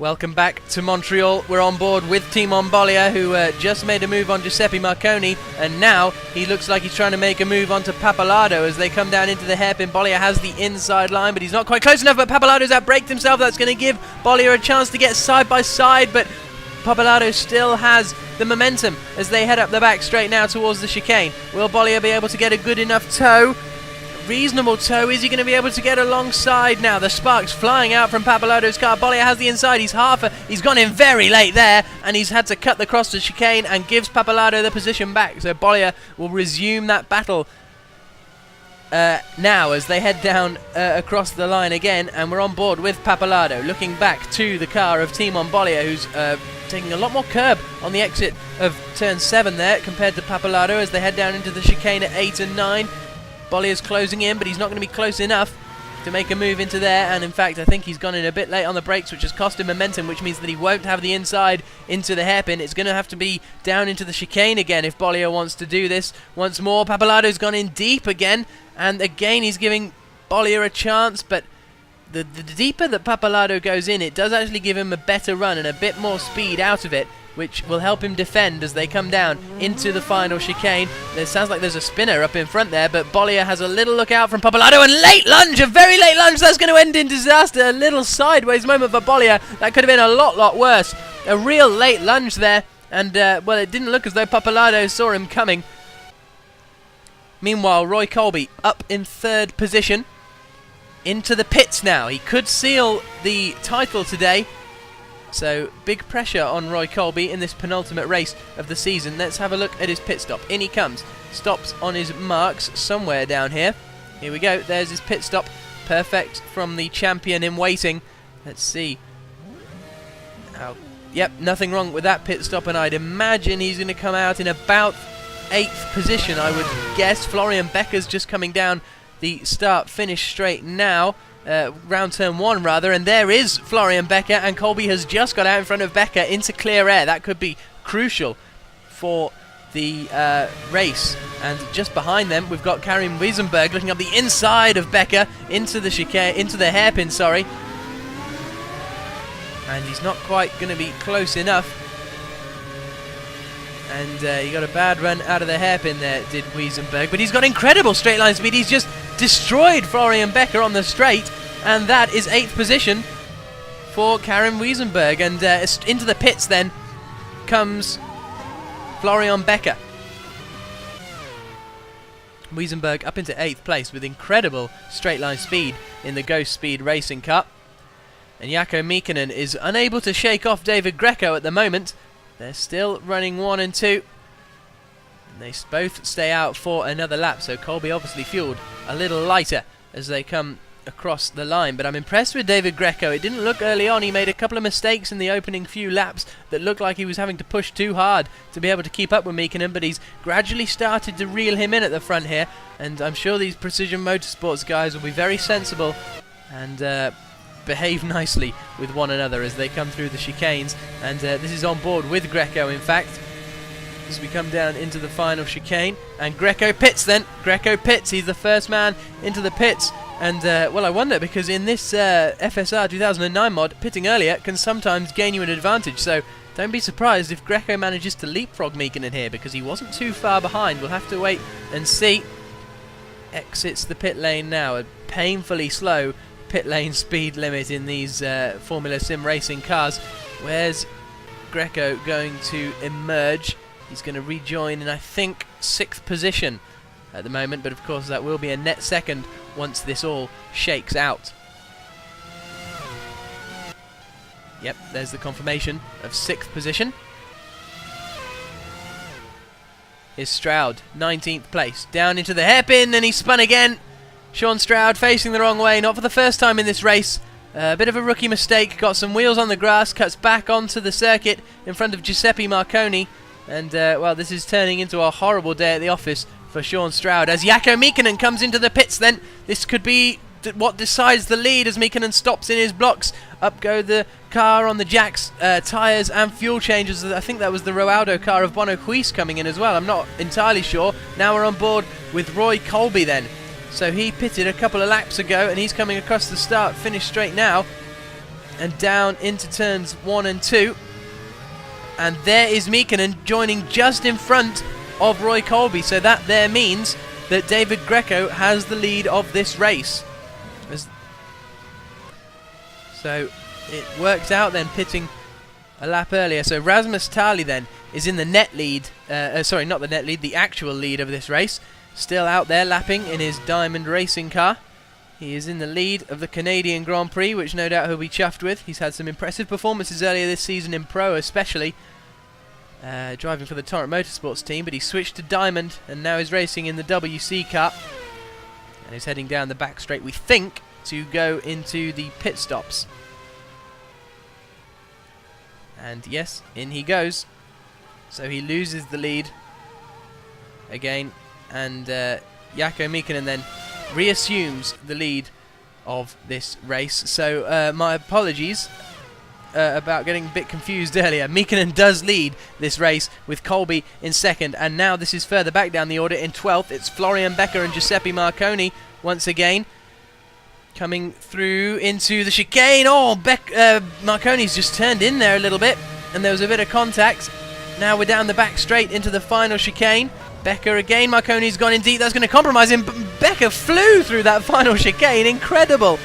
Welcome back to Montreal. We're on board with Team Monbolia, who just made a move on Giuseppe Marconi, and now he looks like he's trying to make a move onto Pappalardo as they come down into the hairpin. Bolia has the inside line, but he's not quite close enough, but Pappalardo's outbraked himself. That's going to give Bolia a chance to get side by side, but Pappalardo still has the momentum as they head up the back straight now towards the chicane. Will Bolia be able to get a good enough tow? Reasonable tow. Is he going to be able to get alongside now? The sparks flying out from Pappalardo's car. Bolia has the inside. He's gone in very late there, and he's had to cut the cross to chicane and gives Pappalardo the position back. So Bolia will resume that battle now as they head down across the line again, and we're on board with Pappalardo, looking back to the car of Team Monbolia, who's taking a lot more curb on the exit of turn 7 there compared to Pappalardo as they head down into the chicane at 8 and 9. Bolia's closing in, but he's not going to be close enough to make a move into there, and in fact I think he's gone in a bit late on the brakes, which has cost him momentum, which means that he won't have the inside into the hairpin. It's going to have to be down into the chicane again if Bolia wants to do this once more. Pappalardo's gone in deep again, and again he's giving Bolia a chance, but the deeper that Pappalardo goes in, it does actually give him a better run and a bit more speed out of it, which will help him defend as they come down into the final chicane. It sounds like there's a spinner up in front there, but Bolia has a little look out from Pappalardo, and late lunge, a very late lunge, that's going to end in disaster. A little sideways moment for Bolia. That could have been a lot worse. A real late lunge there, and well, it didn't look as though Pappalardo saw him coming. Meanwhile, Roy Colby up in 3rd position. Into the pits now. He could seal the title today. So, big pressure on Roy Colby in this penultimate race of the season. Let's have a look at his pit stop. In he comes. Stops on his marks somewhere down here. Here we go. There's his pit stop. Perfect from the champion in waiting. Let's see. Yep, nothing wrong with that pit stop, and I'd imagine he's going to come out in about 8th position, I would guess. Florian Becker's just coming down the start-finish straight now. Round turn 1 rather, and there is Florian Becker, and Colby has just got out in front of Becker into clear air. That could be crucial for the race. And just behind them we've got Karim Wiesenberg looking up the inside of Becker into the chicane, into the hairpin, sorry, and he's not quite going to be close enough. And he got a bad run out of the hairpin there, did Wiesenberg. But he's got incredible straight line speed. He's just destroyed Florian Becker on the straight. And that is 8th position for Karim Wiesenberg. And into the pits then comes Florian Becker. Wiesenberg up into 8th place with incredible straight line speed in the Ghost Speed Racing Cup. And Jaakko Miekkinen is unable to shake off David Greco at the moment. They're still running 1 and 2. And they both stay out for another lap, so Colby obviously fueled a little lighter as they come across the line. But I'm impressed with David Greco. It didn't look early on. He made a couple of mistakes in the opening few laps that looked like he was having to push too hard to be able to keep up with Miekkinen, but he's gradually started to reel him in at the front here. And I'm sure these Precision Motorsports guys will be very sensible and behave nicely with one another as they come through the chicanes. And this is on board with Greco, in fact, as we come down into the final chicane. And Greco pits then. Greco pits. He's the first man into the pits. And well, I wonder, because in this FSR 2009 mod, pitting earlier can sometimes gain you an advantage, so don't be surprised if Greco manages to leapfrog Miekkinen here, because he wasn't too far behind. We'll have to wait and see. Exits the pit lane now. A painfully slow pit lane speed limit in these Formula Sim racing cars. Where's Greco going to emerge? He's going to rejoin in, I think, 6th position at the moment, but of course that will be a net second once this all shakes out. Yep, there's the confirmation of 6th position. Here's Stroud, 19th place, down into the hairpin, and he spun again. Sean Stroud facing the wrong way, not for the first time in this race. A bit of a rookie mistake, got some wheels on the grass, cuts back onto the circuit in front of Giuseppe Marconi. And, well, this is turning into a horrible day at the office for Sean Stroud. As Jaakko Miekkinen comes into the pits then, this could be what decides the lead as Miekkinen stops in his blocks. Up go the car on the jacks, tyres and fuel changes. I think that was the Roaldo car of Bono Huis coming in as well. I'm not entirely sure. Now we're on board with Roy Colby then. So he pitted a couple of laps ago, and he's coming across the start-finish straight now. and down into turns 1 and 2. And there is Meekinen joining just in front of Roy Colby. So that there means that David Greco has the lead of this race. So it worked out then, pitting a lap earlier. So Rasmus Tali then is in the net lead. Sorry, not the net lead, the actual lead of this race. Still out there lapping in his Diamond racing car. He is in the lead of the Canadian Grand Prix, which no doubt he'll be chuffed with. He's had some impressive performances earlier this season in Pro, especially driving for the Torrent Motorsports team, but he switched to Diamond and now is racing in the WC Cup and is heading down the back straight, we think, to go into the pit stops. And yes, in he goes. So he loses the lead again, and Jaakko Meekinen then reassumes the lead of this race. So my apologies about getting a bit confused earlier. Meekinen does lead this race with Colby in second, and now this is further back down the order. In 12th, it's Florian Becker and Giuseppe Marconi once again coming through into the chicane. Oh, Marconi's just turned in there a little bit, and there was a bit of contact. Now we're down the back straight into the final chicane. Becker again, Marconi's gone in deep, that's going to compromise him. Becker flew through that final chicane. Incredible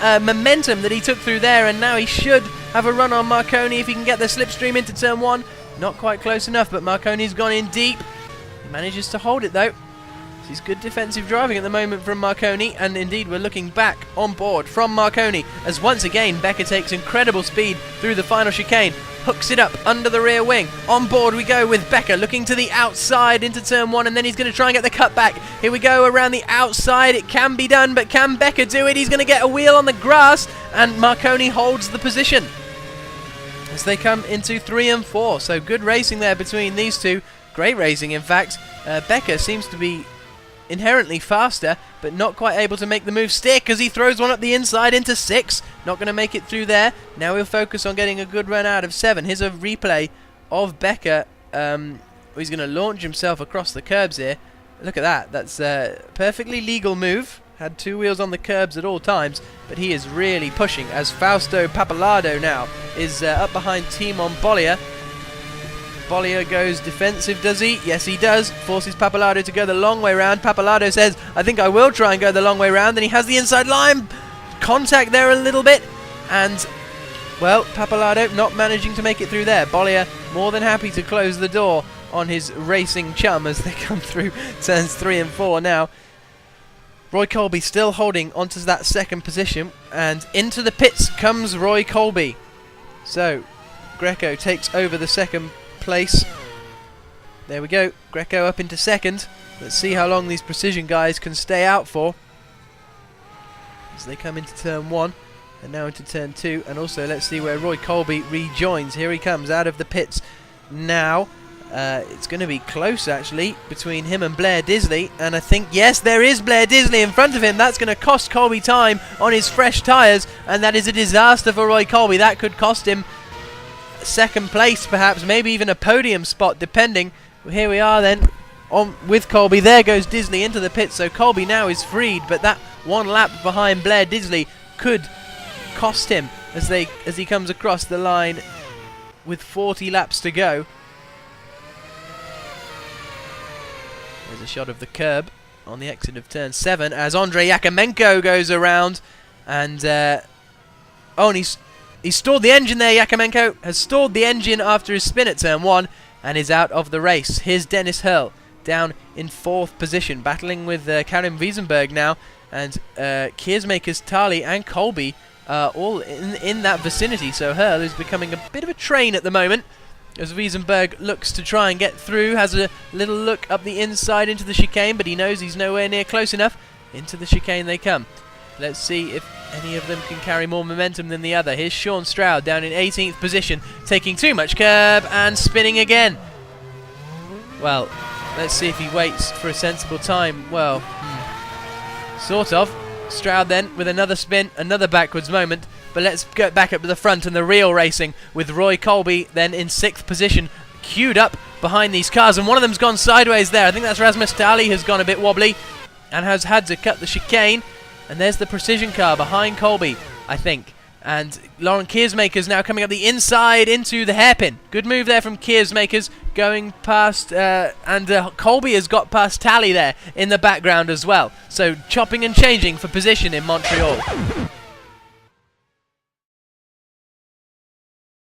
momentum that he took through there, and now he should have a run on Marconi if he can get the slipstream into turn 1. Not quite close enough, but Marconi's gone in deep. He manages to hold it though. This is good defensive driving at the moment from Marconi, and indeed we're looking back on board from Marconi as once again Becker takes incredible speed through the final chicane, hooks it up under the rear wing. On board we go with Becker looking to the outside into turn 1, and then he's going to try and get the cut back. Here we go around the outside. It can be done, but can Becker do it? He's going to get a wheel on the grass, and Marconi holds the position as they come into 3 and 4. So good racing there between these two. Great racing, in fact. Becker seems to be inherently faster, but not quite able to make the move stick as he throws one up the inside into 6. Not going to make it through there. Now he'll focus on getting a good run out of 7. Here's a replay of Becker. He's going to launch himself across the curbs here. Look at that. That's a perfectly legal move. Had 2 wheels on the curbs at all times, but he is really pushing as Fausto Pappalardo now is up behind Timon Bollier. Bollier goes defensive, does he? Yes, he does. Forces Pappalardo to go the long way round. Pappalardo says, I think I will try and go the long way round. Then he has the inside line. Contact there a little bit. And, well, Pappalardo not managing to make it through there. Bollier more than happy to close the door on his racing chum as they come through turns 3 and 4 now. Roy Colby still holding onto that second position, and into the pits comes Roy Colby. So, Greco takes over the second place. There we go, Greco up into second. Let's see how long these precision guys can stay out for as they come into turn 1 and now into turn 2, and also let's see where Roy Colby rejoins. Here he comes out of the pits now. It's going to be close actually between him and Blair Disley, and I think, yes, there is Blair Disley in front of him. That's going to cost Colby time on his fresh tyres, and that is a disaster for Roy Colby. That could cost him second place, perhaps, maybe even a podium spot, depending. Here we are then on with Colby. There goes Disley into the pits, so Colby now is freed, but that 1 lap behind Blair Disley could cost him as he comes across the line with 40 laps to go. There's a shot of the curb on the exit of turn 7 as Andrei Yakomenko goes around, and and he's stalled the engine there. Yakomenko has stalled the engine after his spin at turn 1 and is out of the race. Here's Dennis Hurl down in 4th position, battling with Karim Wiesenberg now, and Kiersmakers, Tali and Colby all in that vicinity. So Hurl is becoming a bit of a train at the moment as Wiesenberg looks to try and get through. Has a little look up the inside into the chicane, but he knows he's nowhere near close enough. Into the chicane they come. Let's see if any of them can carry more momentum than the other. Here's Sean Stroud down in 18th position, taking too much curb and spinning again. Well, let's see if he waits for a sensible time. Well, sort of. Stroud then with another spin, another backwards moment. But let's go back up to the front and the real racing with Roy Colby then in 6th position, queued up behind these cars, and one of them's gone sideways there. I think that's Rasmus Tali who's gone a bit wobbly and has had to cut the chicane. And there's the precision car behind Colby, I think. And Lauren Keersmaker's now coming up the inside into the hairpin. Good move there from Keersmaker's, going past, and Colby has got past Tally there in the background as well. So chopping and changing for position in Montreal.